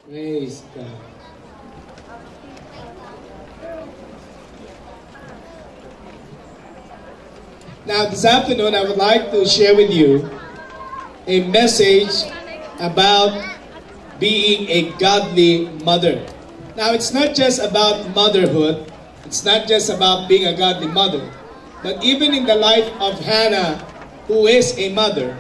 Praise God. Now this afternoon I would like to share with you a message about being a godly mother. Now it's not just about motherhood, it's not just about being a godly mother, but even in the life of Hannah, who is a mother,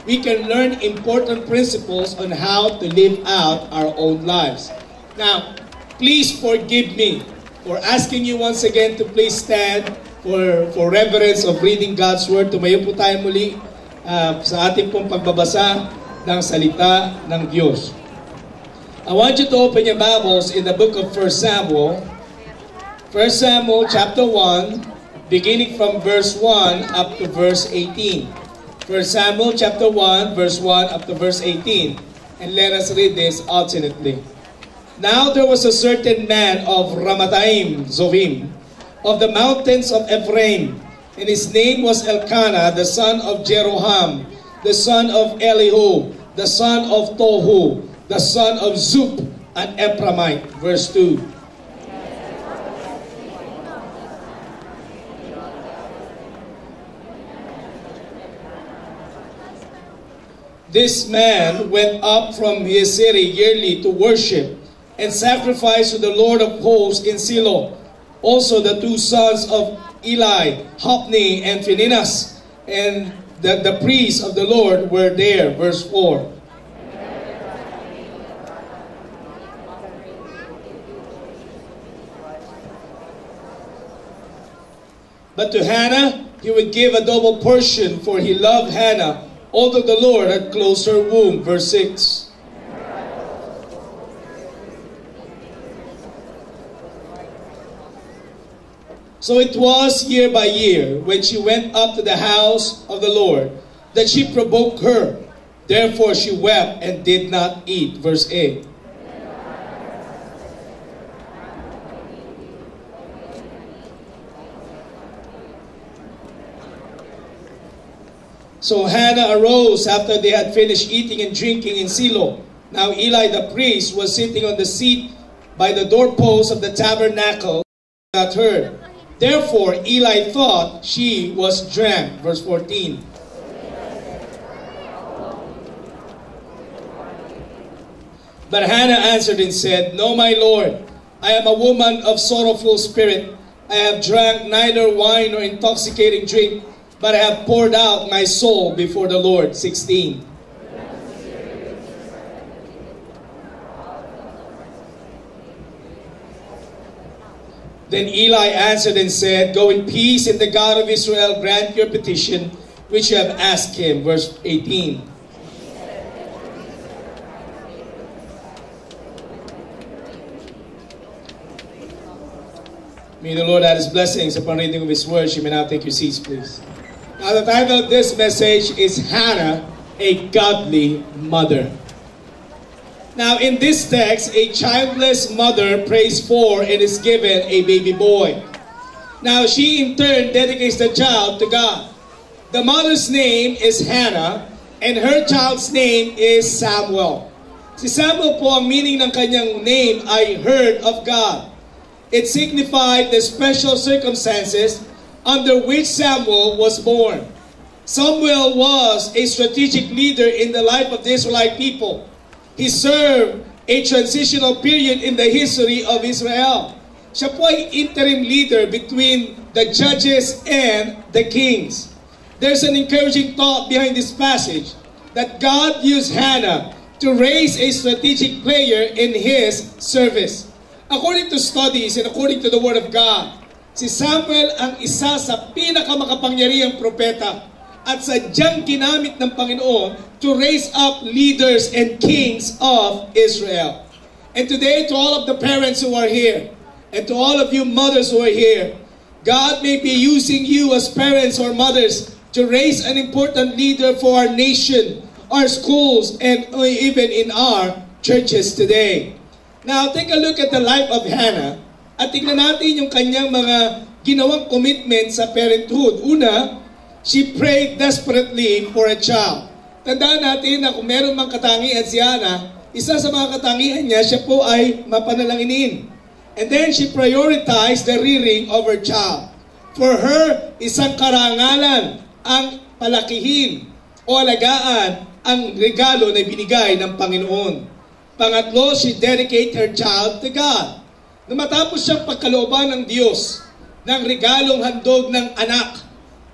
we can learn important principles on how to live out our own lives. Now, please forgive me for asking you once again to please stand for reverence of reading God's Word. Tumayo po tayo muli sa ating pong pagbabasa ng salita ng Diyos. I want you to open your Bibles in the book of 1 Samuel. 1 Samuel chapter 1, beginning from verse 1 up to verse 18. 1 Samuel chapter 1, verse 1 up to verse 18. And let us read this alternately. Now there was a certain man of Ramathaim Zovim, of the mountains of Ephraim, and his name was Elkanah, the son of Jeroham, the son of Elihu, the son of Tohu, the son of Zup, an Ephraimite. Verse 2. This man went up from his city yearly to worship and sacrifice to the Lord of hosts in Silo. Also the two sons of Eli, Hophni and Phinehas, and the priests of the Lord were there. Verse 4. But to Hannah he would give a double portion, for he loved Hannah, although the Lord had closed her womb. Verse 6. So it was year by year, when she went up to the house of the Lord, that she provoked her. Therefore she wept and did not eat. Verse 8. So Hannah arose after they had finished eating and drinking in Silo. Now Eli the priest was sitting on the seat by the doorpost of the tabernacle, not heard. Therefore Eli thought she was drunk. Verse 14. But Hannah answered and said, No, my Lord, I am a woman of sorrowful spirit. I have drank neither wine nor intoxicating drink, but I have poured out my soul before the Lord. 16. Then Eli answered and said, Go in peace, and the God of Israel grant your petition, which you have asked him. Verse 18. May the Lord add his blessings upon reading of his words. You may now take your seats, please. Now the title of this message is Hannah, a Godly Mother. Now in this text, a childless mother prays for and is given a baby boy. Now she in turn dedicates the child to God. The mother's name is Hannah and her child's name is Samuel. Si Samuel po, ang meaning ng kanyang name ay heard of God. It signified the special circumstances under which Samuel was born. Samuel was a strategic leader in the life of the Israelite people. He served a transitional period in the history of Israel. Siya po ay interim leader between the judges and the kings. There's an encouraging thought behind this passage that God used Hannah to raise a strategic player in his service. According to studies and according to the Word of God, si Samuel ang isa sa pinakamakapangyarihang propeta at sadyang ginamit ng Panginoon to raise up leaders and kings of Israel. And today, to all of the parents who are here, and to all of you mothers who are here, God may be using you as parents or mothers to raise an important leader for our nation, our schools, and even in our churches today. Now, take a look at the life of Hannah at tingnan natin yung kanyang mga ginawang commitment sa parenthood. Una, she prayed desperately for a child. Tandaan natin na kung meron mang katangian si Hannah, isa sa mga katangian niya, siya po ay mapanalanginin. And then she prioritized the rearing of her child. For her, isang karangalan ang palakihin o alagaan ang regalo na binigay ng Panginoon. Pangatlo, she dedicated her child to God. Nung matapos siyang pagkalooban ng Diyos ng regalong handog ng anak,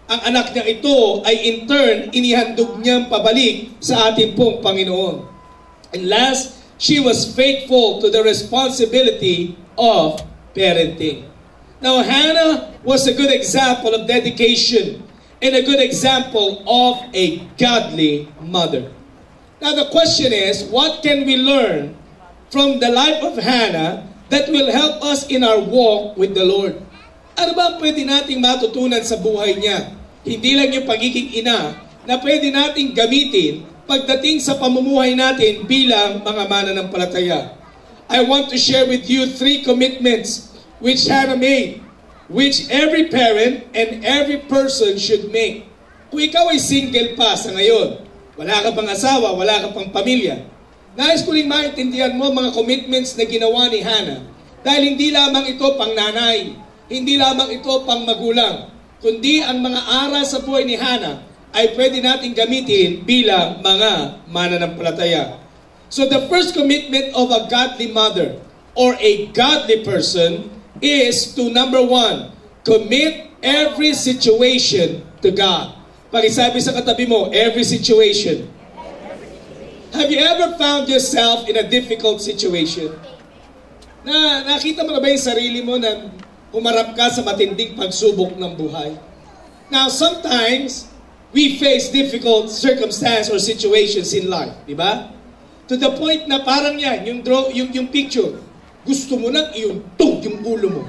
ang anak niya ito ay in turn inihandog niyang pabalik sa ating pong Panginoon. And last, she was faithful to the responsibility of parenting. Now, Hannah was a good example of dedication and a good example of a godly mother. Now, the question is, what can we learn from the life of Hannah that will help us in our walk with the Lord? Ano ba pwede nating matutunan sa buhay niya? Hindi lang yung pagiging ina na pwede nating gamitin pagdating sa pamumuhay natin bilang mga mananampalataya. I want to share with you 3 commitments which Hannah made, which every parent and every person should make. Kung ikaw ay single pa sa ngayon, wala ka pang asawa, wala ka pang pamilya, nais ko rin maintindihan mo mga commitments na ginawa ni Hannah. Dahil hindi lamang ito pang nanay, hindi lamang ito pang magulang, kundi ang mga aral sa buhay ni Hannah ay pwede natin gamitin bilang mga mananampalataya. So the first commitment of a godly mother or a godly person is to, number 1, commit every situation to God. Pakisabi sa katabi mo, every situation. Have you ever found yourself in a difficult situation? Nakita mo na ba yung sarili mo na humarap ka sa matinding pagsubok ng buhay? Now, sometimes we face difficult circumstances or situations in life, di ba? To the point na parang yan, yung picture, gusto mo nang iuntog yung ulo mo.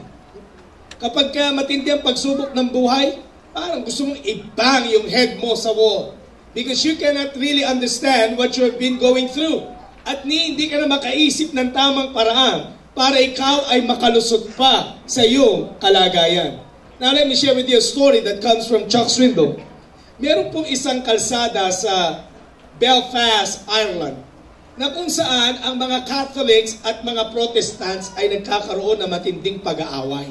Kapag matindi ang pagsubok ng buhay, parang gusto mong ibang yung head mo sa wall. Because you cannot really understand what you have been going through. At hindi ka na makaisip ng tamang paraan para ikaw ay makalusot pa sa iyong kalagayan. Now let me share with you a story that comes from Chuck Swindoll. Meron pong isang kalsada sa Belfast, Ireland, na kung saan ang mga Catholics at mga Protestants ay nagkakaroon ng matinding pag-aaway.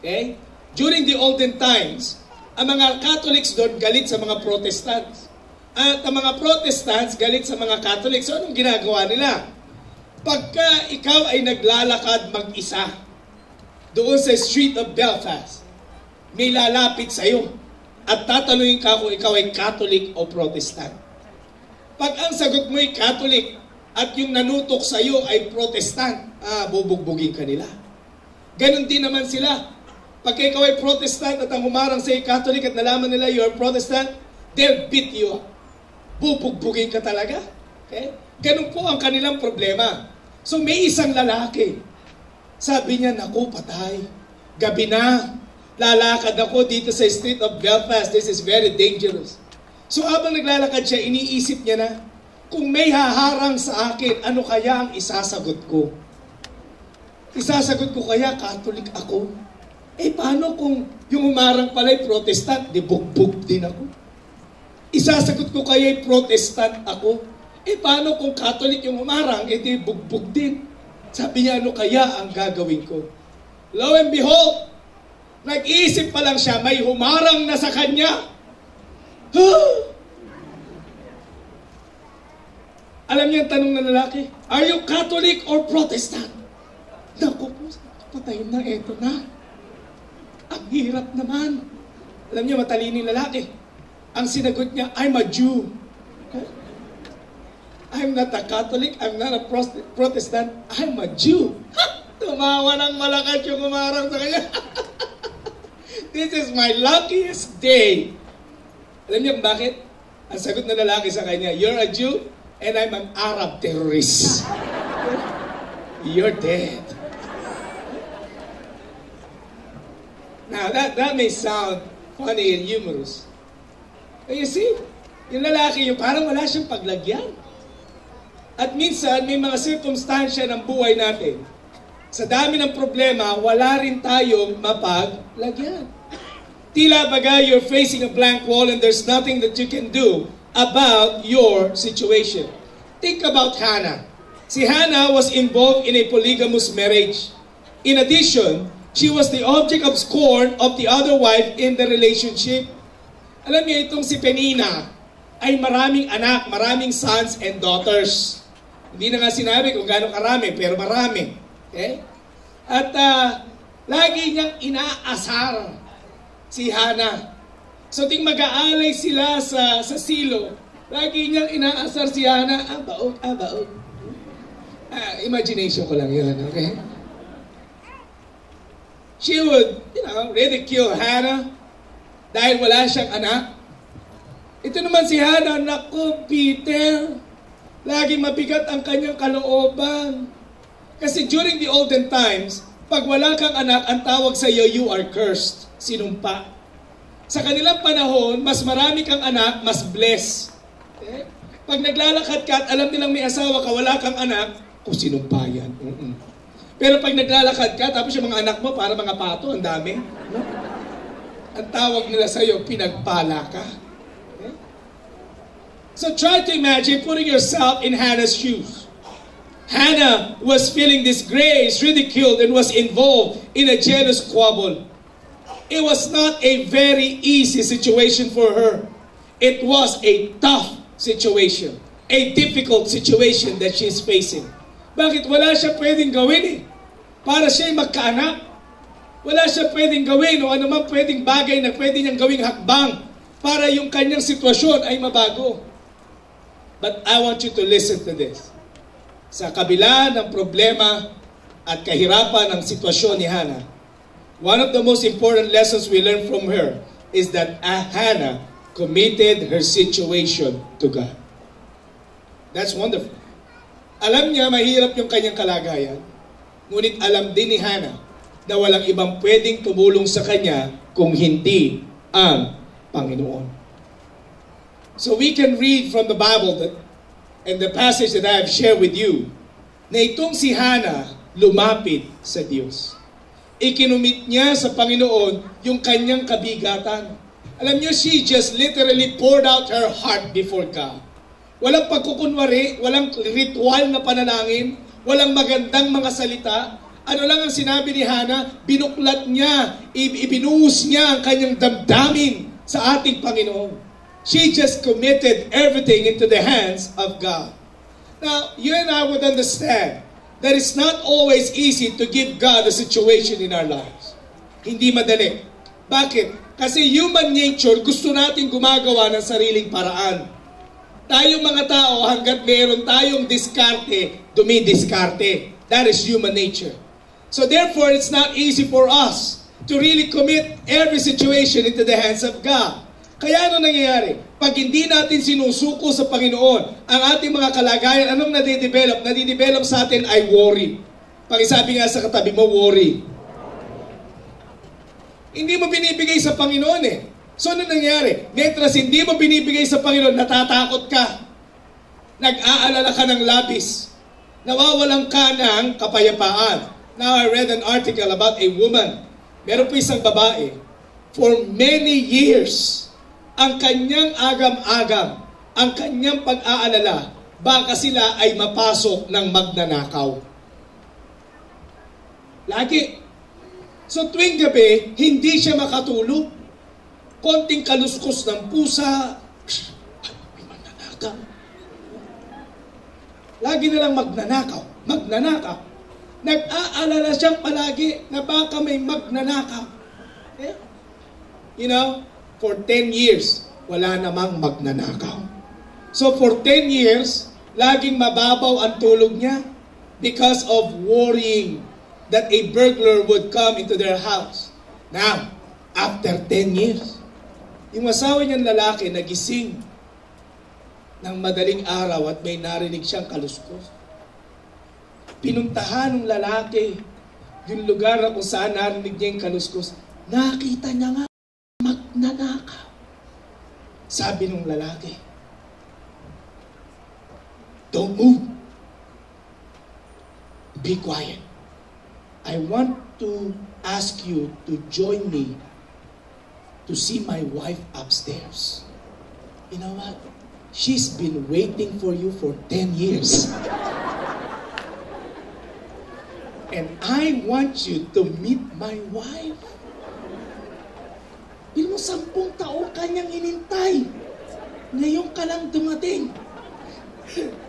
Okay? During the olden times, ang mga Catholics doon galit sa mga Protestants. At ang mga Protestants galit sa mga Catholics. So anong ginagawa nila? Pagka ikaw ay naglalakad mag-isa doon sa street of Belfast, may lalapit sa iyo at tatanungin ka kung ikaw ay Catholic o Protestant. Pag ang sagot mo ay Catholic at yung nanutok sa iyo ay Protestant, bubugbugin ka nila. Ganon din naman sila. Pag ikaw ay Protestant at ang humarang sa iyo Catholic at nalaman nila you are Protestant, they'll beat you up. Bubugbugin ka talaga. Okay? Ganon po ang kanilang problema. So may isang lalaki. Sabi niya, naku, patay. Gabi na. Lalakad ako dito sa street of Belfast. This is very dangerous. So habang naglalakad siya, iniisip niya na, kung may haharang sa akin, ano kaya ang isasagot ko? Isasagot ko kaya Catholic ako? Paano kung yung humarang pala'y Protestant, di bugbog din ako? Isasagot ko kaya Protestant ako? Paano kung Catholic yung humarang, di bugbog din? Sabi niya, ano kaya ang gagawin ko? Lo and behold, nag-iisip pa lang siya, may humarang na sa kanya. Alam niyo ang tanong ng lalaki? Are you Catholic or Protestant? Naku po, patayin na, eto na. Ang hirap naman. Alam niyo, matalining lalaki. Ang sinagot niya, I'm a Jew. I'm not a Catholic, I'm not a Protestant, I'm a Jew. Tumawa ng malakas yung umarang sa kanya. This is my luckiest day. Alam niyo bakit? Ang sagot ng lalaki sa kanya, you're a Jew and I'm an Arab terrorist. You're dead. Now that may sound funny and humorous. But you see, yung lalaki, yung parang wala siyang paglagyan. At minsan, may mga sirkumstansya ng buhay natin. Sa dami ng problema, wala rin tayong mapaglagyan. Tila baga you're facing a blank wall and there's nothing that you can do about your situation. Think about Hannah. Si Hannah was involved in a polygamous marriage. In addition, she was the object of scorn of the other wife in the relationship. Alam niyo, itong si Penina ay maraming anak, maraming sons and daughters. Hindi na nga sinabi kung gaano karami, pero marami. Okay? At lagi niyang inaasar si Hannah. So ting mag-aalay sila sa silo, lagi niyang inaasar si Hannah, baog. Imagination ko lang yun, okay? She would, ridicule Hannah dahil wala siyang anak. Ito naman si Hannah, naku, Peter, lagi mabigat ang kanyang kalooban. Kasi during the olden times, pag wala kang anak, ang tawag sa iyo, you are cursed. Sinumpa. Sa kanilang panahon, mas marami kang anak, mas blessed. Okay? Pag naglalakad ka at alam nilang may asawa ka, wala kang anak, kung sinumpa yan. Pero pag naglalakad ka, tapos yung mga anak mo, para mga pato, ang dami. No? Ang tawag nila sa iyo, pinagpala ka. Okay? So try to imagine putting yourself in Hannah's shoes. Hannah was feeling disgraced, ridiculed, and was involved in a jealous squabble. It was not a very easy situation for her. It was a tough situation, a difficult situation that she's facing. Bakit? Wala siya pwedeng gawin eh. Para siya'y magkaanak. Wala siya pwedeng gawin o anumang pwedeng bagay na pwede niyang gawing hakbang para yung kanyang sitwasyon ay mabago. But I want you to listen to this. Sa kabila ng problema at kahirapan ng sitwasyon ni Hannah, one of the most important lessons we learn from her is that Hannah committed her situation to God. That's wonderful. Alam niya mahirap yung kanyang kalagayan, ngunit alam din ni Hannah na walang ibang pwedeng tumulong sa kanya kung hindi ang Panginoon. So we can read from the Bible that, and the passage that I have shared with you, na itong si Hannah lumapit sa Diyos. Ikinumit niya sa Panginoon yung kanyang kabigatan. Alam niyo, she just literally poured out her heart before God. Walang pagkukunwari, walang ritual na panalangin, walang magandang mga salita. Ano lang ang sinabi ni Hannah? Binuklat niya, ibinuhos niya ang kanyang damdamin sa ating Panginoon. She just committed everything into the hands of God. Now, you and I would understand that it's not always easy to give God a situation in our lives. Hindi madali. Bakit? Kasi human nature, gusto natin gumagawa ng sariling paraan. Tayong mga tao, hanggat meron tayong diskarte, dumidiskarte. That is human nature. So therefore, it's not easy for us to really commit every situation into the hands of God. Kaya ano nangyayari? Pag hindi natin sinusuko sa Panginoon ang ating mga kalagayan, anong nadidevelop? Nadidevelop sa atin ay worry. Pakisabi nga sa katabi mo, worry. Hindi mo binibigay sa Panginoon eh. So ano nangyayari? Mientras hindi mo binibigay sa Panginoon, natatakot ka. Nag-aalala ka ng labis. Nawawalan ka ng kapayapaan. Now I read an article about a woman. Meron po isang babae. For many years, ang kanyang agam-agam, ang kanyang pag-aalala, baka sila ay mapasok ng magnanakaw. Lagi. So tuwing gabi, hindi siya makatulog. Konting kaluskos ng pusa, may magnanakaw. Lagi na lang magnanakaw. Nag-aalala siyang palagi na baka may magnanakaw. Okay? You know, for 10 years, wala namang magnanakaw. So for 10 years, laging mababaw ang tulog niya because of worrying that a burglar would come into their house. Now, after 10 years, yung asawa niyang lalaki nagising ng madaling araw at may narinig siyang kaluskos. Pinuntahan ng lalaki yung lugar na kung saan narinig niya yung kaluskos. Nakita niya nga magnanakaw. Sabi ng lalaki, don't move. Be quiet. I want to ask you to join me to see my wife upstairs. You know what? She's been waiting for you for 10 years. And I want you to meet my wife. Pero 10 taon kanyang inintay. Ngayon ka lang dumating.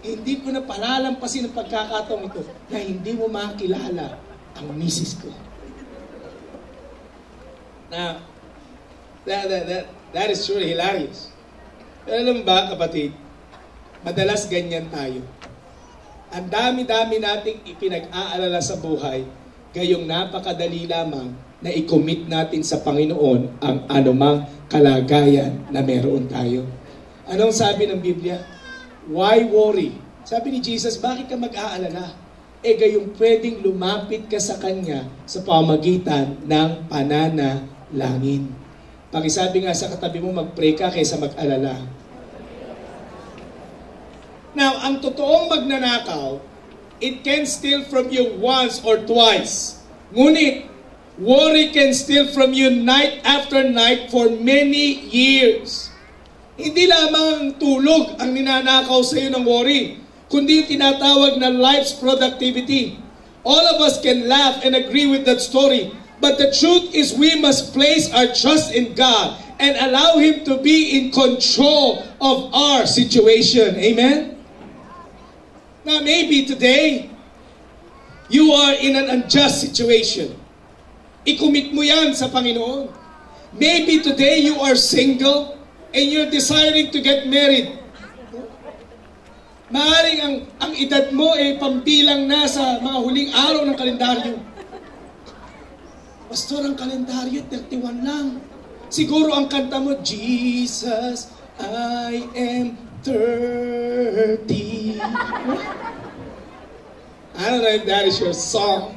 Hindi ko na palalampasin ang pagkakataong ito na hindi mo makilala ang misis ko. Now, that is truly hilarious. Pero alam ba, kapatid, madalas ganyan tayo. Ang dami-dami nating ipinag-aalala sa buhay, gayong napakadali lamang na i-commit natin sa Panginoon ang anumang kalagayan na meron tayo. Anong sabi ng Biblia? Why worry? Sabi ni Jesus, bakit ka mag-aalala? Gayong pwedeng lumapit ka sa Kanya sa pamagitan ng pananalangin. Pakisabi nga sa katabi mo, mag-pray ka kaysa mag-alala. Now, ang totoong magnanakaw, it can steal from you once or twice. Ngunit, worry can steal from you night after night for many years. Hindi lamang tulog ang ninanakaw sa iyo ng worry, kundi yung tinatawag na life's productivity. All of us can laugh and agree with that story, but the truth is we must place our trust in God and allow Him to be in control of our situation. Amen? Now maybe today, you are in an unjust situation. I-commit mo yan sa Panginoon. Maybe today you are single and you're deciding to get married. Maaring ang edad mo ay pambilang na sa mga huling araw ng kalendaryo. Pastor, ang kalendaryo 31 lang. Siguro ang kanta mo, Jesus, I am 30. I don't know if that is your song.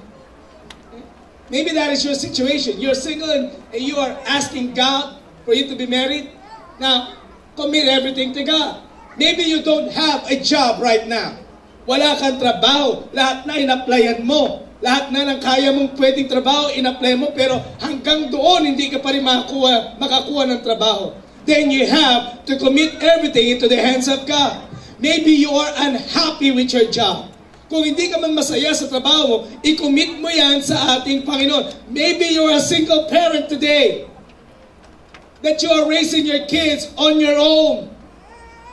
Maybe that is your situation. You're single and you are asking God for you to be married. Now, commit everything to God. Maybe you don't have a job right now. Wala kang trabaho. Lahat na in-applyan mo. Lahat na ng kaya mong pwedeng trabaho, in-apply mo, pero hanggang doon hindi ka pa rin makakuha ng trabaho. Then you have to commit everything into the hands of God. Maybe you are unhappy with your job. Kung hindi ka man masaya sa trabaho mo, i-commit mo yan sa ating Panginoon. Maybe you're a single parent today. That you are raising your kids on your own.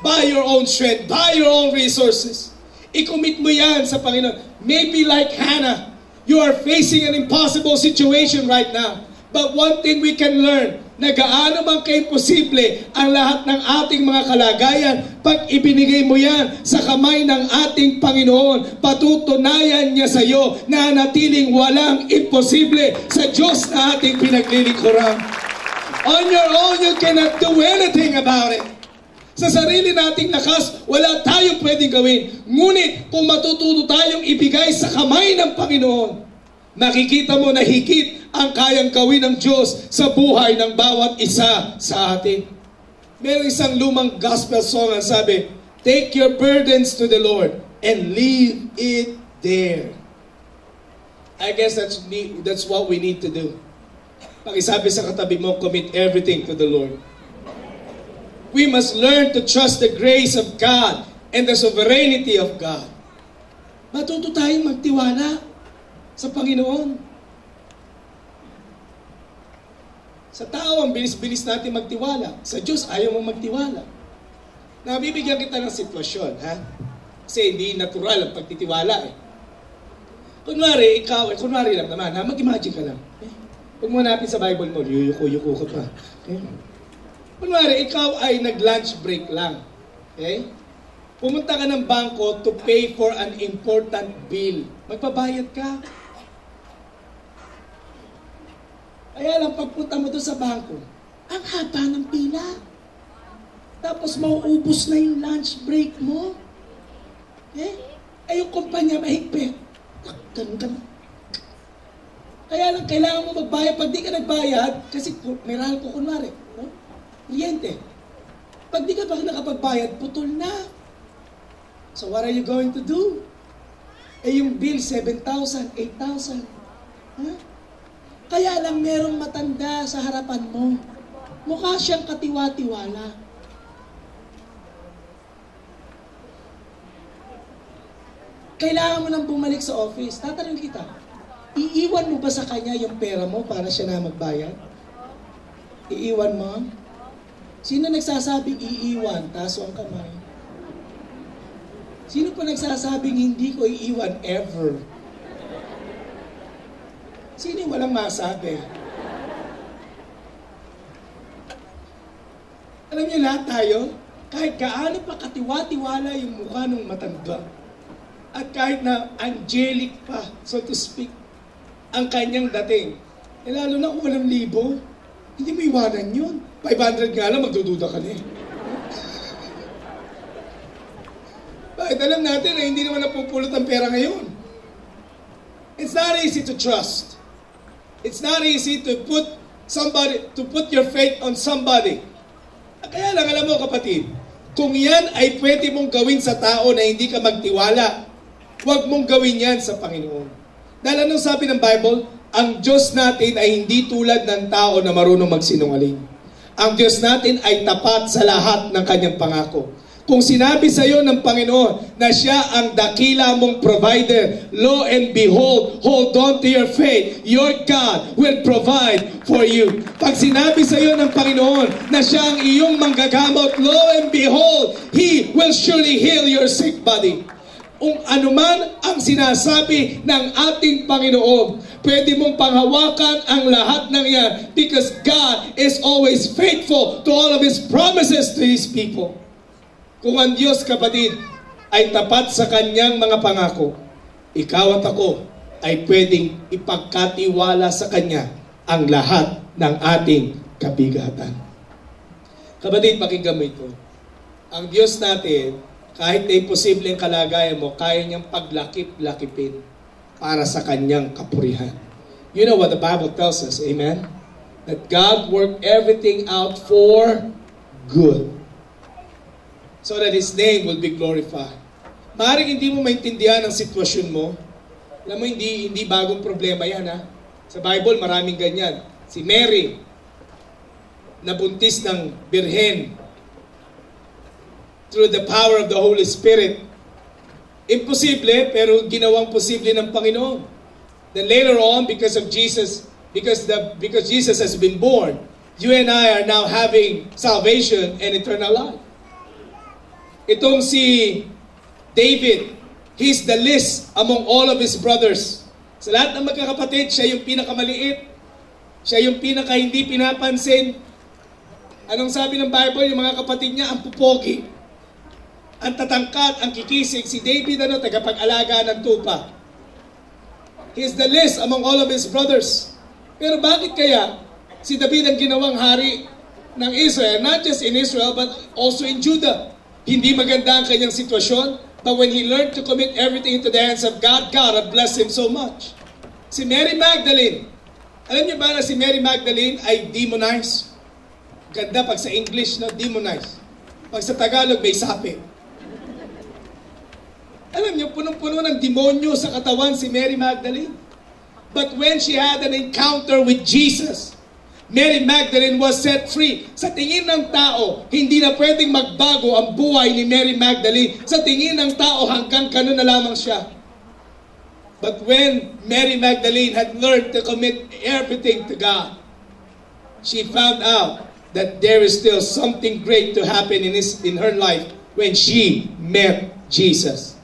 By your own strength, by your own resources. I-commit mo yan sa Panginoon. Maybe like Hannah, you are facing an impossible situation right now. But one thing we can learn, na gaano man kaimposible ang lahat ng ating mga kalagayan, pag ibinigay mo yan sa kamay ng ating Panginoon, patutunayan niya sa iyo na natiling walang imposible sa Diyos na ating pinaglilingkuran. On your own, you cannot do anything about it. Sa sarili nating lakas, wala tayong pwedeng gawin. Ngunit kung matututo tayong ibigay sa kamay ng Panginoon, makikita mo na higit ang kayang gawin ng Diyos sa buhay ng bawat isa sa atin. Merong isang lumang gospel song ang sabi, take your burdens to the Lord and leave it there. I guess that's what we need to do. Pakisabi sa katabi mo, commit everything to the Lord. We must learn to trust the grace of God and the sovereignty of God. Matuto tayong magtiwala sa Panginoon. Sa tao, ang bilis-bilis natin magtiwala. Sa Diyos, ayaw mong magtiwala. Nabibigyan kita ng sitwasyon, ha? Kasi hindi natural ang pagtitiwala, eh. Kunwari, kunwari lang naman, ha? Mag-imagine ka lang. Huwag mo hanapin sa Bible mo, yuyuko-yuko ka pa. Okay? Kunwari, ikaw ay nag-lunch break lang. Okay? Pumunta ka ng bangko to pay for an important bill. Magbabayad ka. Kaya lang, pagpunta mo doon sa bangko, ang haba ng pila. Tapos mauubos na yung lunch break mo. Yung kumpanya mahigpit. Ganun. Kaya lang, kailangan mo magbayad. Pag di ka nagbayad, kasi may rahal ko kunwari, no? Kliyente. Pag di ka pa nakapagbayad, putol na. So what are you going to do? Yung bill, 7,000, 8,000. Huh? Kaya lang merong matanda sa harapan mo. Mukha siyang katiwa-tiwala. Kailangan mo nang bumalik sa office. Tatanungin kita, Iiwan mo ba sa kanya yung pera mo para siya na magbayad? Iiwan mo? Sino nagsasabing iiwan? Taso ang kamay. Sino pa nagsasabing hindi ko iiwan ever? Sino yung walang masabi? Alam niyo lahat tayo, kahit gaano pa katiwa-tiwala yung mukha ng matanda, at kahit na angelic pa, so to speak, ang kanyang dating, lalo na kung 8,000, hindi mo iwanan yun. 500 nga lang, magdududa ka na eh. Bakit alam natin na hindi naman napupulot ang pera ngayon? It's not easy to trust. It's not easy to put your faith on somebody. Kaya lang, alam mo kapatid, kung yan ay pwede mong gawin sa tao na hindi ka magtiwala, huwag mong gawin yan sa Panginoon. Dahil anong sabi ng Bible? Ang Diyos natin ay hindi tulad ng tao na marunong magsinungaling. Ang Diyos natin ay tapat sa lahat ng kanyang pangako. Kung sinabi sa iyo ng Panginoon na siya ang dakila mong provider, lo and behold, hold on to your faith. Your God will provide for you. Pag sinabi sa iyo ng Panginoon na siya ang iyong manggagamot, lo and behold, He will surely heal your sick body. Kung anuman ang sinasabi ng ating Panginoon, pwede mong panghawakan ang lahat ng yan because God is always faithful to all of His promises to His people. Kung ang Diyos, kapatid, ay tapat sa kanyang mga pangako, ikaw at ako ay pwedeng ipagkatiwala sa kanya ang lahat ng ating kabigatan. Kapatid, pakinggan mo ito. Ang Diyos natin, kahit na imposibleng kalagayan mo, kaya niyang paglakip-lakipin para sa kanyang kapurihan. You know what the Bible tells us, amen? That God worked everything out for good, so that His name will be glorified. Maaaring hindi mo maintindihan ang sitwasyon mo. Alam mo, hindi bagong problema yan, ha? Sa Bible, maraming ganyan. Si Mary, nabuntis ng birhen through the power of the Holy Spirit. Imposible, pero ginawang posible ng Panginoon. Then later on, because Jesus has been born, you and I are now having salvation and eternal life. Itong si David, he's the least among all of his brothers. Sa lahat ng magkakapatid, siya yung pinakamaliit. Siya yung pinaka hindi pinapansin. Anong sabi ng Bible? Yung mga kapatid niya, ang pupogi. Ang tatangkat, ang kikisig. Si David, tagapag-alaga ng tupa. He's the least among all of his brothers. Pero bakit kaya si David ang ginawang hari ng Israel? Not just in Israel, but also in Judah. Hindi maganda ang kanyang sitwasyon, but when he learned to commit everything into the hands of God, God had blessed him so much. Si Mary Magdalene, alam niyo ba na si Mary Magdalene ay demonized? Ganda pag sa English, no? Demonized. Pag sa Tagalog, may sapi. Alam niyo, punong-puno ng demonyo sa katawan si Mary Magdalene. But when she had an encounter with Jesus, Mary Magdalene was set free. Sa tingin ng tao, hindi na pwedeng magbago ang buhay ni Mary Magdalene. Sa tingin ng tao, hanggang kanon na lamang siya. But when Mary Magdalene had learned to commit everything to God, she found out that there is still something great to happen in her life when she met Jesus.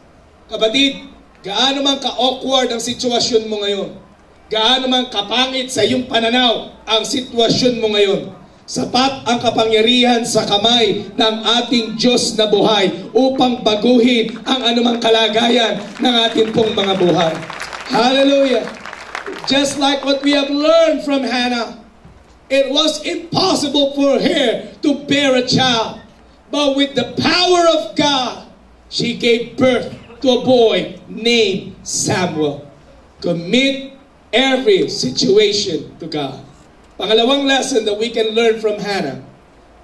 Kapatid, gaano man ka-awkward ang sitwasyon mo ngayon, gaano man kapangit sa iyong pananaw ang sitwasyon mo ngayon, sapat ang kapangyarihan sa kamay ng ating Diyos na buhay upang baguhin ang anumang kalagayan ng ating pong mga buhay. Hallelujah! Just like what we have learned from Hannah, it was impossible for her to bear a child. But with the power of God, she gave birth to a boy named Samuel. Commit every situation to God. Pangalawang lesson that we can learn from Hannah,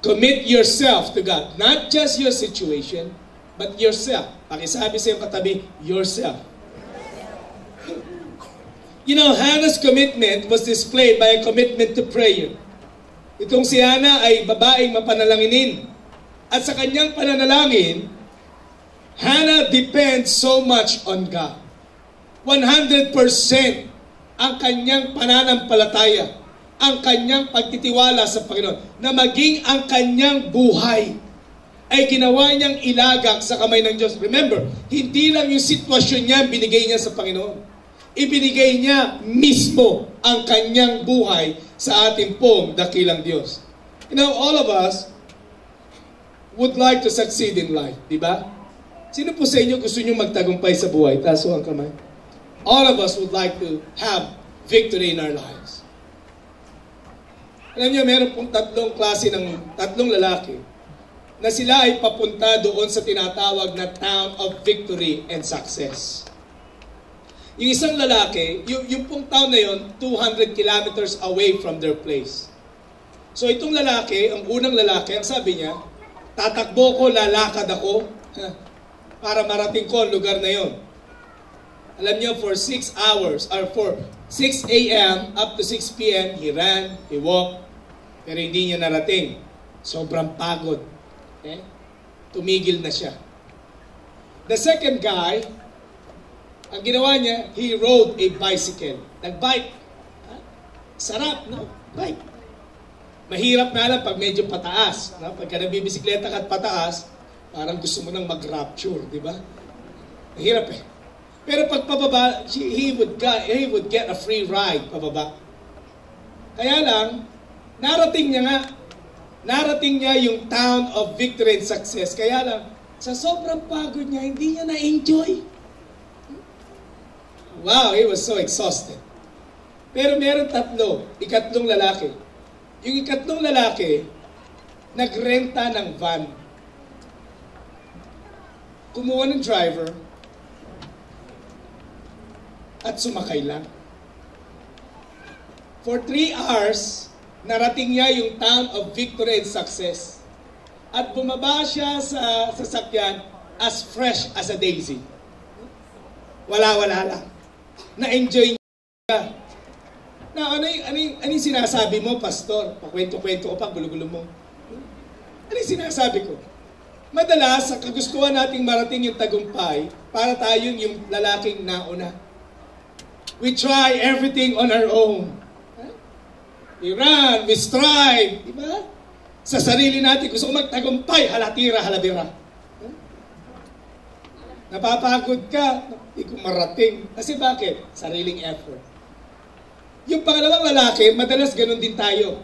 commit yourself to God. Not just your situation, but yourself. Pakisabi sa iyong katabi, yourself. You know, Hannah's commitment was displayed by a commitment to prayer. Itong si Hannah ay babaeng mapanalanginin. At sa kanyang pananalangin, Hannah depends so much on God. 100% ang kanyang pananampalataya, ang kanyang pagtitiwala sa Panginoon, na maging ang kanyang buhay ay ginawa niyang ilagak sa kamay ng Diyos. Remember, hindi lang yung sitwasyon niya binigay niya sa Panginoon. Ibinigay niya mismo ang kanyang buhay sa ating pong dakilang Diyos. You know, all of us would like to succeed in life, di ba? Sino po sa inyo gusto niyo magtagumpay sa buhay? Taas ang kamay. All of us would like to have victory in our lives. Alam niyo, meron pong tatlong lalaki na sila ay papunta doon sa tinatawag na town of victory and success. Yung isang lalaki, yung pong town na yon, 200 kilometers away from their place. So itong lalaki, ang unang lalaki, ang sabi niya, tatakbo ko, lalakad ako, para marating ko ang lugar na yon. Alam niyo, for 6 hours, or for 6 a.m. up to 6 p.m., he ran, he walked, pero hindi niya narating. Sobrang pagod. Okay? Tumigil na siya. The second guy, ang ginawa niya, he rode a bicycle. Nag-bike. Sarap, no? Bike. Mahirap na lang pag medyo pataas. No? Pagka nabibisikleta ka at pataas, parang gusto mo nang mag-rapture, di ba? Mahirap eh. Pero pag pababa, he would get a free ride pababa. Kaya lang, narating niya yung town of victory and success. Kaya lang, sa sobrang pagod niya, hindi niya na-enjoy. Wow, he was so exhausted. Pero meron ikatlong lalaki. Yung ikatlong lalaki, nagrenta ng van. Kumuha ng driver at sumakay lang. For 3 hours, narating niya yung town of victory and success. At bumaba siya sa sasakyan as fresh as a daisy. Wala lang. Na-enjoy niya. Na ano yung sinasabi mo, pastor? Pakwento-kwento ko pa, gulo-gulo mo. Ano yung sinasabi ko? Madalas, sa kagustuhan nating marating yung tagumpay, para tayong yung lalaking nauna. We try everything on our own. We run, we strive, di ba? Sa sarili natin, gusto ko magtagumpay, halatira, halabira. Napapagod ka, hindi ko marating. Kasi bakit? Sariling effort. Yung pangalawang lalaki, madalas ganun din tayo.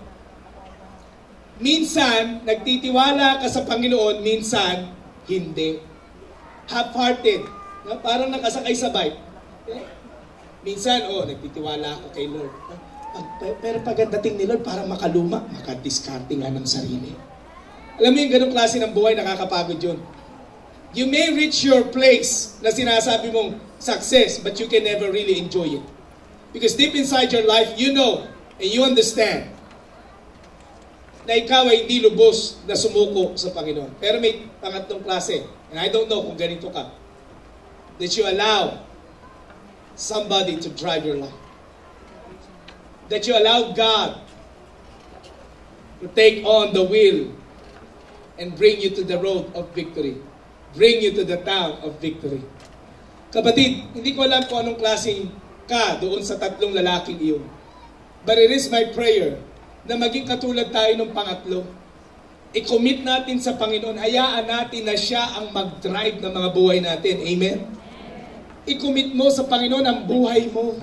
Minsan, nagtitiwala ka sa Panginoon, minsan, hindi. Half-hearted. No? Parang nakasakay sa bike. Okay? Minsan, nagtitiwala ako kay Lord. Pero pagdating ni Lord, parang makaluma, makadiskarte nga ng sarili. Alam mo yung ganung klase ng buhay, nakakapagod yun. You may reach your place na sinasabi mong success, but you can never really enjoy it. Because deep inside your life, you know and you understand na ikaw ay hindi lubos na sumuko sa Panginoon. Pero may pangatlong klase, and I don't know kung ganito ka, that you allow somebody to drive your life. That you allow God to take on the wheel and bring you to the road of victory. Bring you to the town of victory. Kapatid, hindi ko alam kung anong klaseng ka doon sa tatlong lalaking iyon. But it is my prayer na maging katulad tayo ng pangatlo. I-commit natin sa Panginoon. Hayaan natin na siya ang mag-drive ng mga buhay natin. Amen? I-commit mo sa Panginoon ang buhay mo.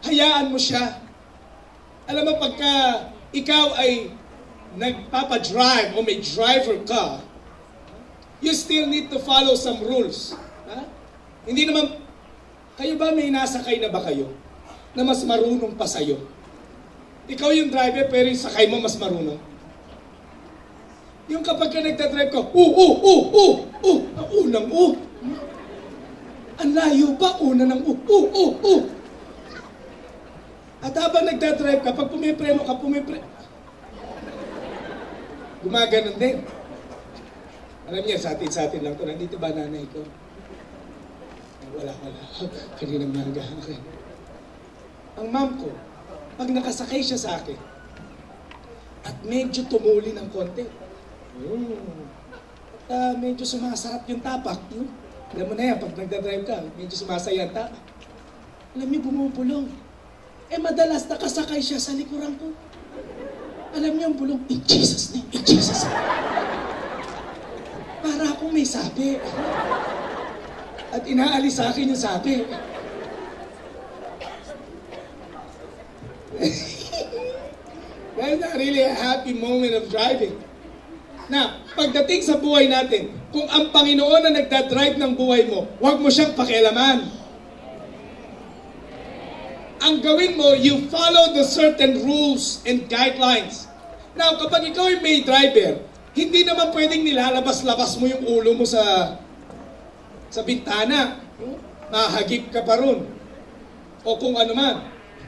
Hayaan mo siya. Alam mo, pagka ikaw ay nagpapadrive o may driver ka, you still need to follow some rules. Ha? Hindi naman, kayo ba may nasakay na ba kayo na mas marunong pa sa'yo? Ikaw yung driver pero yung sakay mo mas marunong. Yung kapag ka nagdadrive ka, ang unang ang layo ba? Una ng At habang nagdadrive ka, pag pumipreno ka, gumaganon din. Alam niya, sa atin lang ito. Nandito ba nanay ko? Wala. Kaninang maga. Okay. Ang mom ko, pag nakasakay siya sa akin, at medyo tumuli ng konti, at medyo sumasarap yung tapak. Alam mo na yan, pag nagdadrive ka, medyo sumasaya ang tapak. Alam niyo, bumubulong. Madalas nakasakay siya sa likuran ko. Alam niyo ang bulong, in Jesus' name, in Jesus' name. Para akong may sabi. At inaalis sa akin yung sabi. That's not really a happy moment of driving. Na, pagdating sa buhay natin, kung ang Panginoon na nagdadrive ng buhay mo, huwag mo siyang pakialaman. Ang gawin mo, you follow the certain rules and guidelines. Now, kapag ikaw ay may driver, hindi naman pwedeng nilalabas-labas mo yung ulo mo sa bintana. Mahagip ka pa ron. O kung ano man.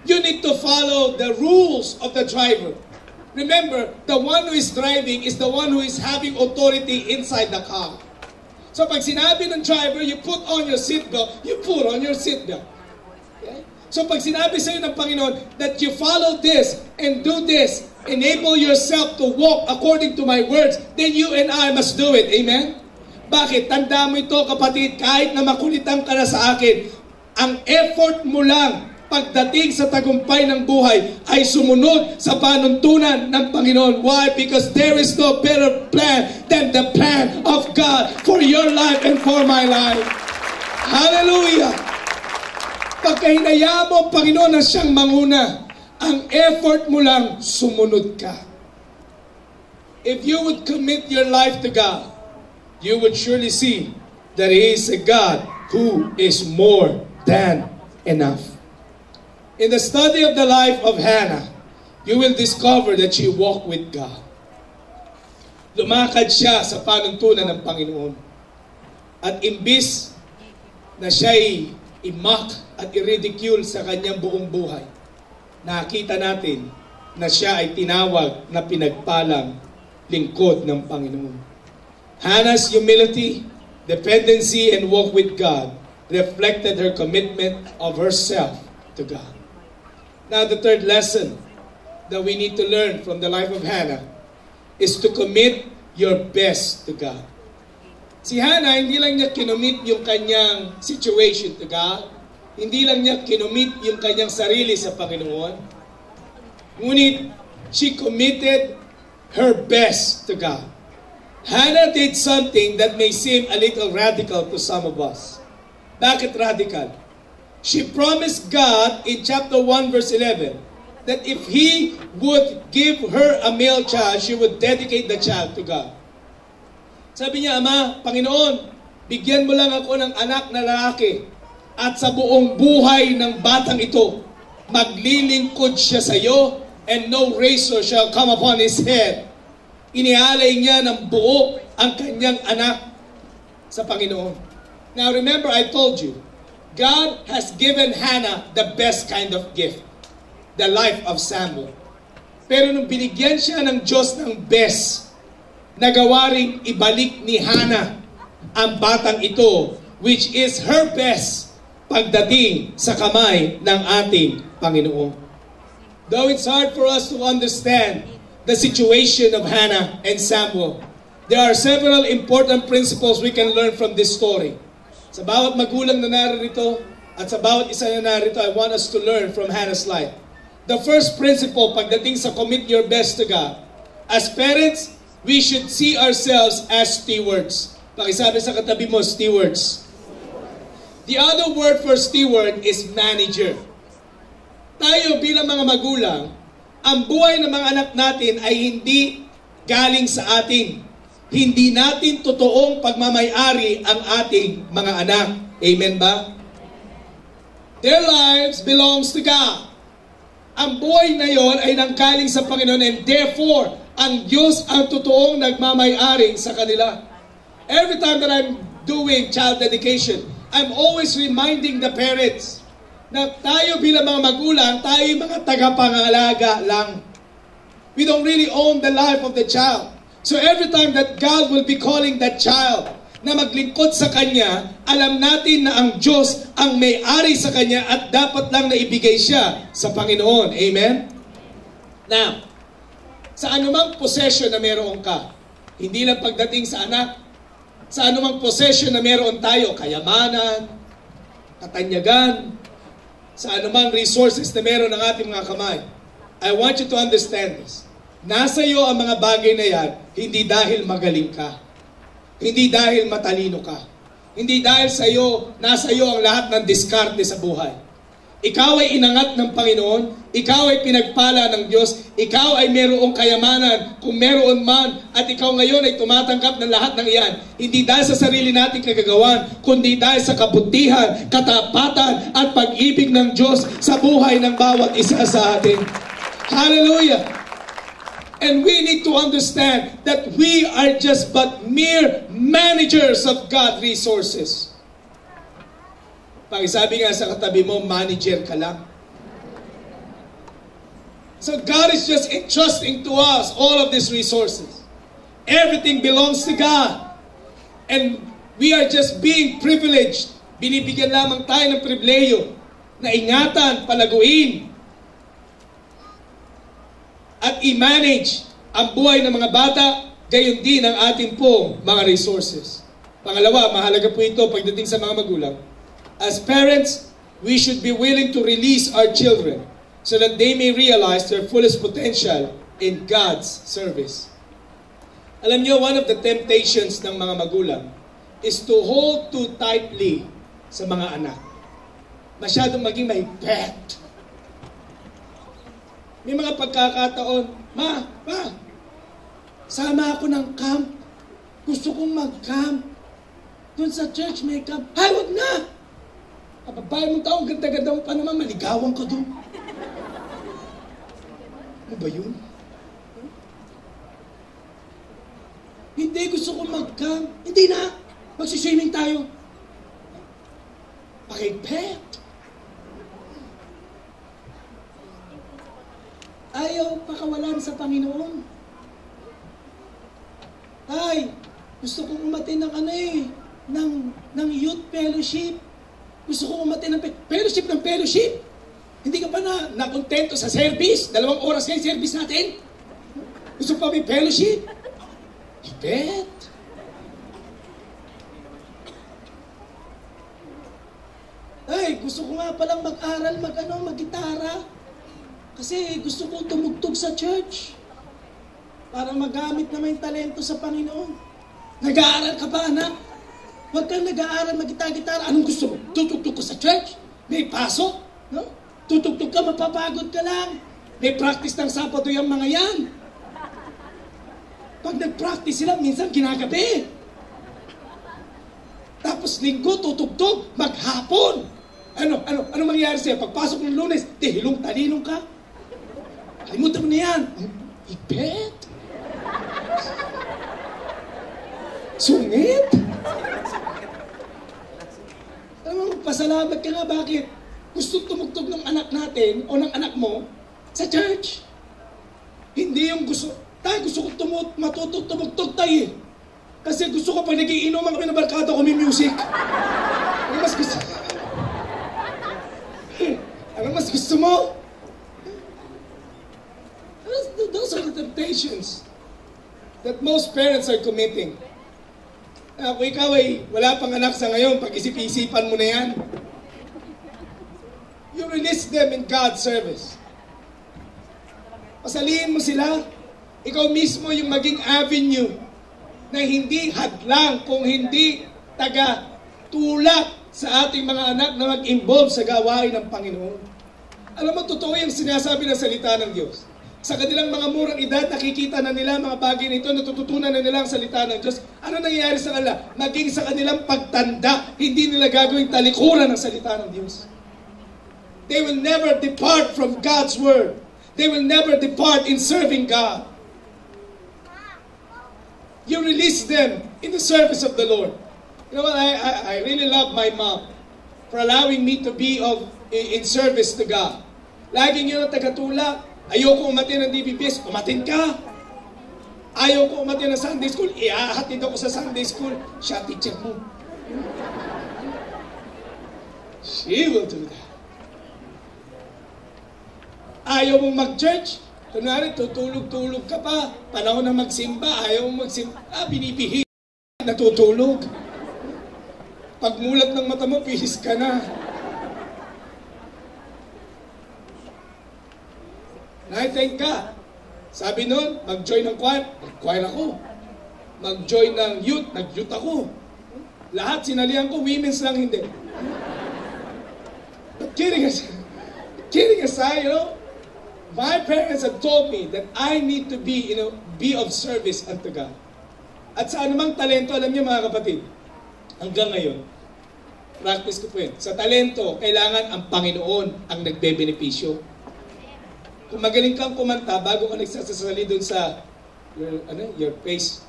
You need to follow the rules of the driver. Remember, the one who is driving is the one who is having authority inside the car. So pag sinabi ng driver, you put on your seatbelt, you put on your seatbelt. Okay? So pag sinabi sa iyo ng Panginoon that you follow this and do this, enable yourself to walk according to my words, then you and I must do it. Amen? Bakit? Tanda mo ito, kapatid, kahit na makulitan ka na sa akin, ang effort mo lang pagdating sa tagumpay ng buhay ay sumunod sa panuntunan ng Panginoon. Why? Because there is no better plan than the plan of God for your life and for my life. Hallelujah! Pagka hinayaan mo ang Panginoon na siyang manguna, ang effort mo lang, sumunod ka. If you would commit your life to God, you would surely see that He is a God who is more than enough. In the study of the life of Hannah, you will discover that she walked with God. Lumakad siya sa panuntunan ng Panginoon. At imbis na siya'y i-mock at i-ridicule sa kanyang buong buhay, nakita natin na siya ay tinawag na pinagpalang lingkod ng Panginoon. Hannah's humility, dependency, and walk with God reflected her commitment of herself to God. Now, the third lesson that we need to learn from the life of Hannah is to commit your best to God. Si Hannah, hindi lang niya kinumit yung kanyang situation to God. Hindi lang niya kinumit yung kanyang sarili sa Panginoon. Ngunit, she committed her best to God. Hannah did something that may seem a little radical to some of us. Bakit radical? She promised God in chapter 1 verse 11 that if He would give her a male child, she would dedicate the child to God. Sabi niya, Ama, Panginoon, bigyan mo lang ako ng anak na lalaki at sa buong buhay ng batang ito, maglilingkod siya sa iyo and no razor shall come upon his head. Inialay niya ng buo ang kanyang anak sa Panginoon. Now remember, I told you, God has given Hannah the best kind of gift, the life of Samuel. Pero nung binigyan siya ng Diyos ng best, nagawa ring ibalik ni Hannah ang batang ito, which is her best, pagdating sa kamay ng ating Panginoon. Though it's hard for us to understand the situation of Hannah and Samuel, there are several important principles we can learn from this story. Sa bawat magulang na narito at sa bawat isa na narito, I want us to learn from Hannah's life. The first principle pagdating sa commit your best to God. As parents, we should see ourselves as stewards. Pakisabi sa katabi mo, stewards. The other word for steward is manager. Tayo bilang mga magulang, ang buhay ng mga anak natin ay hindi galing sa atin. Hindi natin totoong pagmamayari ang ating mga anak. Amen ba? Their lives belongs to God. Ang buhay na yon ay nanggaling sa Panginoon and therefore, ang Diyos ang totoong nagmamayari sa kanila. Every time that I'm doing child dedication, I'm always reminding the parents na tayo bilang mga magulang, tayo mga tagapangalaga lang. We don't really own the life of the child. So every time that God will be calling that child na maglingkod sa Kanya, alam natin na ang Diyos ang may-ari sa Kanya at dapat lang na ibigay siya sa Panginoon. Amen? Now, sa anumang possession na meron ka, hindi lang pagdating sa anak, sa anumang possession na meron tayo, kayamanan, katanyagan, sa anumang resources na meron ng ating mga kamay. I want you to understand this. Nasa iyo ang mga bagay na yan, hindi dahil magaling ka. Hindi dahil matalino ka. Hindi dahil sa iyo, nasa iyo ang lahat ng diskarte sa buhay. Ikaw ay inangat ng Panginoon, ikaw ay pinagpala ng Diyos, ikaw ay mayroong kayamanan kung meron man, at ikaw ngayon ay tumatanggap ng lahat ng iyan. Hindi dahil sa sarili nating kagagawan, kundi dahil sa kabutihan, katapatan at pag-ibig ng Diyos sa buhay ng bawat isa sa atin. Hallelujah! And we need to understand that we are just but mere managers of God's resources. Pakisabi nga sa katabi mo, manager ka lang. So God is just entrusting to us all of these resources. Everything belongs to God. And we are just being privileged. Binibigyan lamang tayo ng pribileyo na ingatan, palaguin, at i-manage ang buhay ng mga bata, gayon din ang ating pong mga resources. Pangalawa, mahalaga po ito pagdating sa mga magulang. As parents, we should be willing to release our children so that they may realize their fullest potential in God's service. Alam niyo, one of the temptations ng mga magulang is to hold too tightly sa mga anak. Masyadong maging may pet. May mga pagkakataon, Ma, sama ako ng camp. Gusto kong mag-camp. Doon sa church may camp. Ay, wag na! Babae mong taong ganda-ganda mo pa naman, maligawan ka doon. Ano ba yun? Hindi, gusto ko mag-camp. Hindi na, magsiswimming tayo. Pakipet. Ayaw pakawalan sa Panginoon. Ay, gusto kong umatin ng youth fellowship. Gusto ko umatin ng fellowship. Hindi ka pa nakontento sa service? 2 oras kayo service natin? Gusto pa may fellowship? Ipet. Ay, gusto ko nga palang mag-aral, mag-gitara. Kasi gusto ko tumugtog sa church. Para magamit naman yung talento sa Panginoon. Nag-aaral ka ba, anak? Huwag kang nag-aaral, mag-gitara. Anong gusto mo? Tutugtog ka sa church? May pasok? No? Tutugtog ka, mapapagod ka lang. May practice ng Sabado yung mga yan. Pag nag-practice sila, minsan ginagabi. Tapos linggo, tutugtog, maghapon. Ano mangyayari sa'yo? Pagpasok ng Lunes, hilong-talinong ka. Kalimutan mo na yan. Ipet. Sungit. Pasalamat ka nga, bakit? Gusto tumugtog ng anak natin o ng anak mo sa church. Hindi yung gusto ko matutog tumugtog tayo. Kasi gusto ko pag nagiinuman kami ng barkada ko may music. Ano mas gusto? Ano mas gusto mo? Those are the temptations that most parents are committing. Kung ikaw ay wala pang anak sa ngayon, pag-isip-isipan mo na yan. You release them in God's service. Pasalihin mo sila. Ikaw mismo yung maging avenue na hindi hadlang kung hindi taga-tulak sa ating mga anak na mag-involve sa gawain ng Panginoon. Alam mo, totoo yung sinasabi ng salita ng Diyos. Sa kanilang mga murang edad, nakikita na nila mga bagay nito, natututunan na nila ang salita ng Diyos. Ano nangyayari sa kanila? Maging sa kanilang pagtanda, hindi nila gagawing talikuran ang salita ng Diyos. They will never depart from God's Word. They will never depart in serving God. You release them in the service of the Lord. You know what? I really love my mom for allowing me to be in service to God. Laging yun ang tagatulak. Ayoko umatin ng DBBS, umatin ka. Ayoko umatin ng Sunday School, iahatid ako sa Sunday School. Siya, teacher mo. She will do that. Ayaw mong mag-church, kunwari tutulog-tulog ka pa. Panahon na magsimba, ayaw mong magsimba. Binibihi, natutulog. Pagmulat ng mata mo, pihis ka na. And I thank God. Sabi nun, mag-join ng choir, mag-choir ako. Mag-join ng youth, nag-youth ako. Lahat sinalihan ko, women's lang hindi. But kidding aside, you know, my parents have told me that I need to be, be of service unto God. At sa anumang talento, alam niyo mga kapatid, hanggang ngayon, practice ko po yun. Sa talento, kailangan ang Panginoon ang nagbe-benepisyo. Kung magaling kang kumanta, bago ka nagsasasali doon sa your face,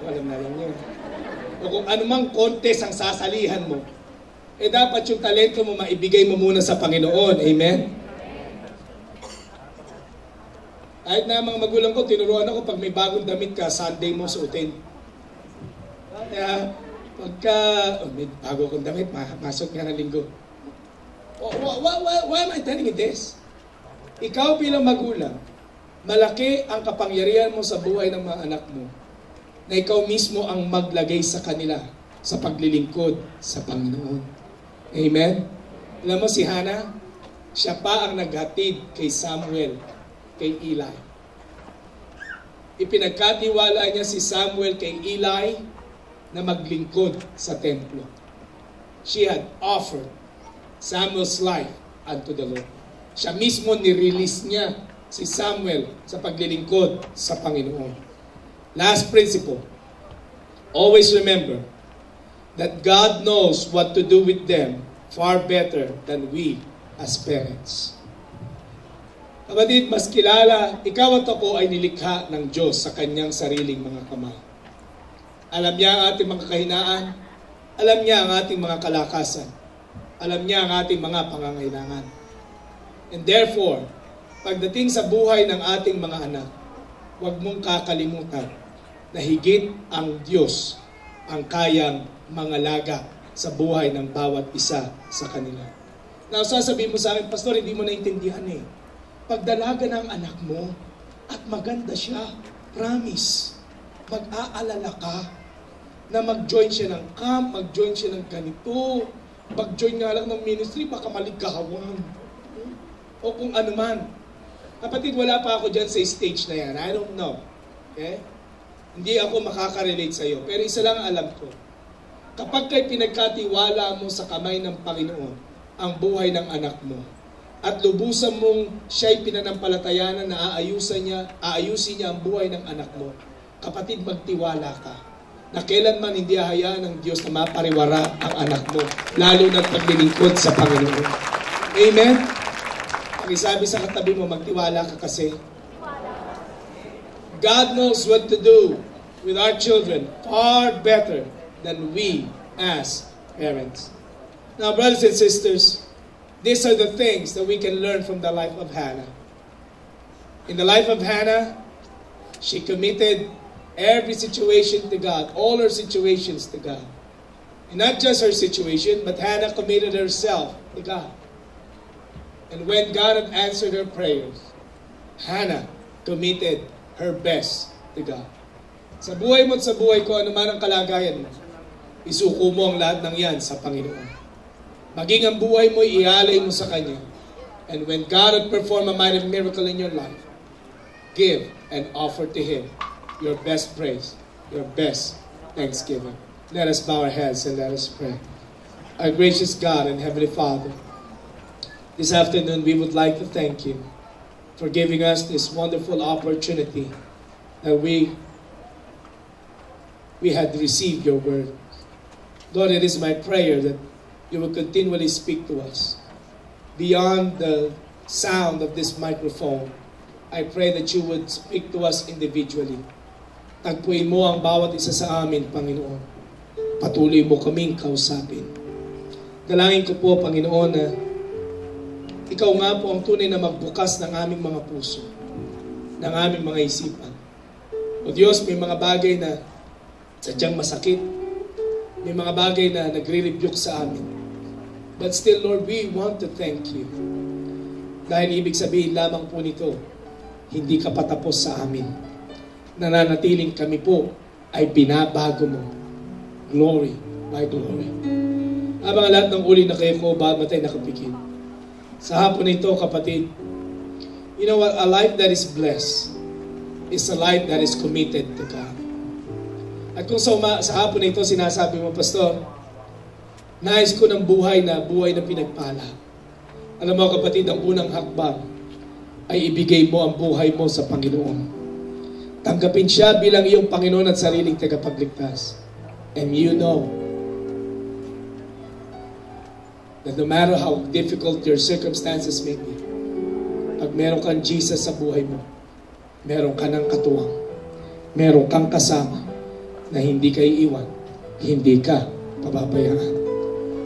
alam na lang yun. O kung anumang contest ang sasalihan mo, dapat yung talento mo maibigay mo muna sa Panginoon. Amen? Kahit na mga magulang ko, tinuruan ako pag may bagong damit ka, Sunday mo suotin. Kaya, pagka, may bago akong damit, masok nga ng linggo. Why am I telling you this? Ikaw bilang magulang, malaki ang kapangyarihan mo sa buhay ng mga anak mo, na ikaw mismo ang maglagay sa kanila sa paglilingkod sa Panginoon. Amen? Alam mo si Hannah, siya pa ang naghatid kay Samuel, kay Eli. Ipinagkatiwala niya si Samuel kay Eli na maglingkod sa templo. She had offered Samuel's life unto the Lord. Siya mismo ni-release niya si Samuel sa paglilingkod sa Panginoon. Last principle, always remember that God knows what to do with them far better than we as parents. Kapatid, mas kilala, ikaw at ako ay nilikha ng Diyos sa kanyang sariling mga kamay. Alam niya ang ating mga kahinaan, alam niya ang ating mga kalakasan, alam niya ang ating mga pangangailangan. And therefore, pagdating sa buhay ng ating mga anak, huwag mong kakalimutan na higit ang Diyos ang kayang mangalaga sa buhay ng bawat isa sa kanila. Now, sasabihin mo sa akin, Pastor, hindi mo naintindihan eh. Pagdalaga ng anak mo at maganda siya, promise, mag-aalala ka na mag-join siya ng camp, mag-join siya ng ganito, mag-join nga lang ng ministry, baka maligawan. O kung ano man. Kapatid, wala pa ako dyan sa stage na yan. I don't know. Okay? Hindi ako makaka-relate sa iyo. Pero isa lang alam ko. Kapag kay pinagkatiwala mo sa kamay ng Panginoon ang buhay ng anak mo, at lubusan mong siya'y pinanampalatayanan na aayusin niya ang buhay ng anak mo, kapatid, magtiwala ka na kailanman hindi hayaan ng Diyos na mapariwara ang anak mo, lalo na paglilingkod sa Panginoon. Amen? Pakisabi sa katabi mo, magtiwala ka kasi. God knows what to do with our children far better than we as parents. Now, brothers and sisters, these are the things that we can learn from the life of Hannah. In the life of Hannah, she committed every situation to God, all her situations to God. And not just her situation, but Hannah committed herself to God. And when God had answered her prayers, Hannah committed her best to God. Sa buhay mo at sa buhay ko, ano man ang kalagayan mo, isuko mo ang lahat ng yan sa Panginoon. Maging ang buhay mo, ialay mo sa Kanya. And when God had performed a mighty miracle in your life, give and offer to Him your best praise, your best thanksgiving. Let us bow our heads and let us pray. Our gracious God and Heavenly Father, this afternoon we would like to thank You for giving us this wonderful opportunity that we had received Your word. Lord, it is my prayer that You will continually speak to us. Beyond the sound of this microphone, I pray that You would speak to us individually. Tagpuin Mo ang bawat isa sa amin, Panginoon. Patuloy Mo kaming kausapin. Dalangin ko po, Panginoon, na Ikaw nga po ang tunay na magbukas ng aming mga puso, ng aming mga isipan. O Diyos, may mga bagay na sadyang masakit. May mga bagay na nagre-rebuke sa amin. But still, Lord, we want to thank You. Dahil ibig sabihin lamang po nito, hindi ka patapos sa amin. Nananatiling kami po ay binabago Mo. Glory by glory. Habang lahat ng uli na kayo ko, bamatay nakapikit. Sa hapon na ito, kapatid, You know what? A life that is blessed is a life that is committed to God. At kung sa hapon na ito, sinasabi mo, Pastor, nais ko ng buhay na pinagpala. Alam mo kapatid, ang unang hakbang ay ibigay mo ang buhay mo sa Panginoon. Tanggapin siya bilang iyong Panginoon at sariling tagapagligtas. And you know that no matter how difficult your circumstances may be, pag meron kang Jesus sa buhay mo, meron ka ng katuwang, meron kang kasama na hindi ka iiwan, hindi ka pababayaan.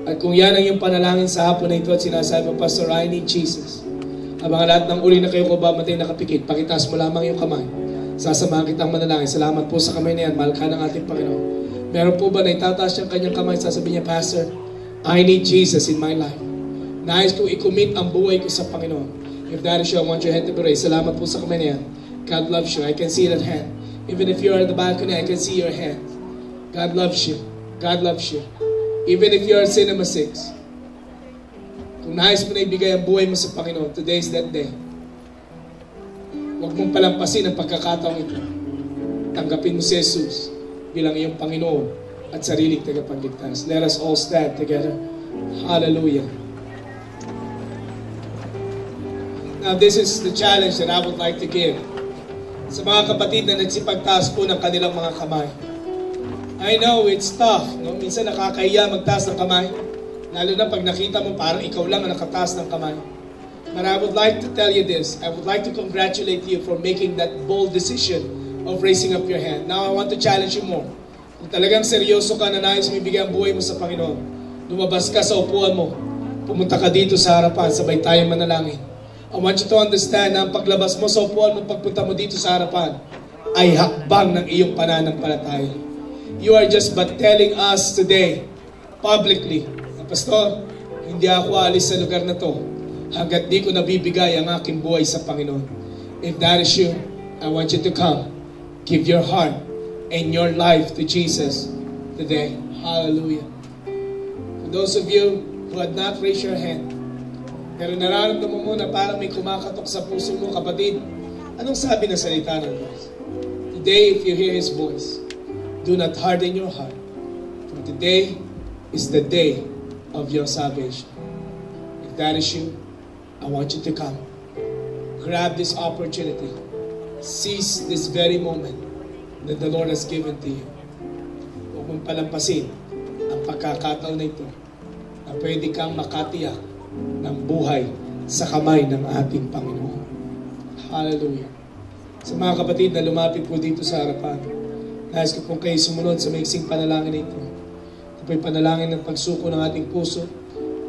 At kung yan ang iyong panalangin sa hapon na ito at sinasabi mo, Pastor, I need Jesus. Habang lahat ng uri na kayo ko bamatay nakapikit, pakitaas mo lamang yung kamay. Sasamahan kitang manalangin. Salamat po sa kamay na yan. Mahal ka ng ating Panginoon. Meron po ba na itataas yung kanyang kamay? Sasabihin niya, Pastor, I need Jesus in my life. Nais ko i-commit ang buhay ko sa Panginoon. If that is you, I want your hand to be raised. Salamat po sa kamay na yan. God loves you. I can see that hand. Even if you are at the balcony, I can see your hand. God loves you. God loves you. Even if you are at Cinema 6. Kung nais mo na ibigay ang buhay mo sa Panginoon, today is that day. Huwag mong palampasin ang pagkakataong ito. Tanggapin mo si Jesus bilang iyong Panginoon at sariling tagapagligtas. Let us all stand together. Hallelujah. Now this is the challenge that I would like to give sa mga kapatid na nagsipagtaas po ng kanilang mga kamay. I know it's tough. No? Minsan nakakahiya magtaas ng kamay. Lalo na pag nakita mo parang ikaw lang ang nakataas ng kamay. But I would like to tell you this. I would like to congratulate you for making that bold decision of raising up your hand. Now I want to challenge you more. Kung talagang seryoso ka na nais mo ibigay ang buhay mo sa Panginoon, lumabas ka sa upuan mo. Pumunta ka dito sa harapan, sabay tayong manalangin. I want you to understand na ang paglabas mo sa upuan mo, pagpunta mo dito sa harapan, ay hakbang ng iyong pananampalataya. You are just but telling us today, publicly, na Pastor, hindi ako alis sa lugar na to hanggat di ko nabibigay ang aking buhay sa Panginoon. If that is you, I want you to come. Give your heart and your life to Jesus today. Hallelujah. For those of you who had not raised your hand, pero nararamdaman mo na parang may kumakatok sa puso mo, kapatid, anong sabi ng salita ng Diyos? Today, if you hear His voice, do not harden your heart. For today is the day of your salvation. If that is you, I want you to come. Grab this opportunity. Seize this very moment that the Lord has given to you. Huwag mong palampasin ang pagkakataon na ito na pwede kang makatiyak ng buhay sa kamay ng ating Panginoon. Hallelujah. Sa mga kapatid na lumapit po dito sa harapan, nais ko pong kayo sumunod sa maiksing panalangin na ito. Ito po'y panalangin ng pagsuko ng ating puso,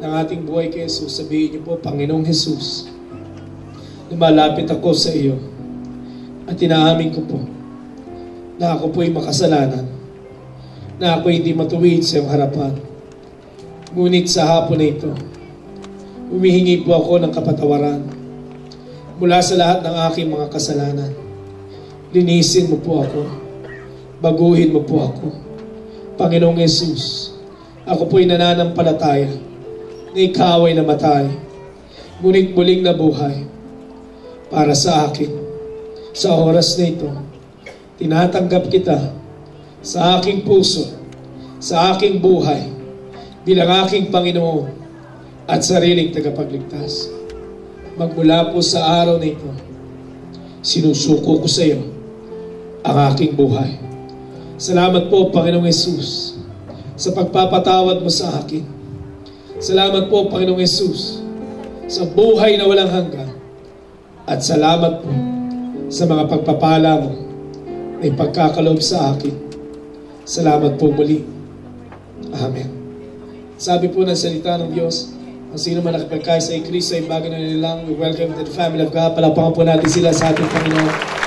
ng ating buhay kay Jesus. Sabihin niyo po, Panginoong Jesus, lumalapit ako sa iyo at inaamin ko po na ako po'y makasalanan, na ako hindi matuwid sa iyong harapan. Ngunit sa hapon na ito, humihingi po ako ng kapatawaran mula sa lahat ng aking mga kasalanan. Linisin mo po ako. Baguhin mo po ako. Panginoong Jesus, ako po'y nananampalataya na ikaw ay namatay, ngunit muling nabuhay para sa akin. Sa oras na ito, tinatanggap kita sa aking puso, sa aking buhay, bilang aking Panginoon at sariling tagapagligtas. Magmula po sa araw na ito, sinusuko ko sa iyo ang aking buhay. Salamat po, Panginoong Jesus, sa pagpapatawad mo sa akin. Salamat po, Panginoong Jesus, sa buhay na walang hanggan. At salamat po sa mga pagpapala mo na ipagkakaloob sa akin. Salamat po muli. Amen. Sabi po ng salita ng Diyos, ang sino man nakipagkaya sa Kristo ay bagay na nilang, we welcome to the family of God. Palapakan po natin sila sa ating Panginoon.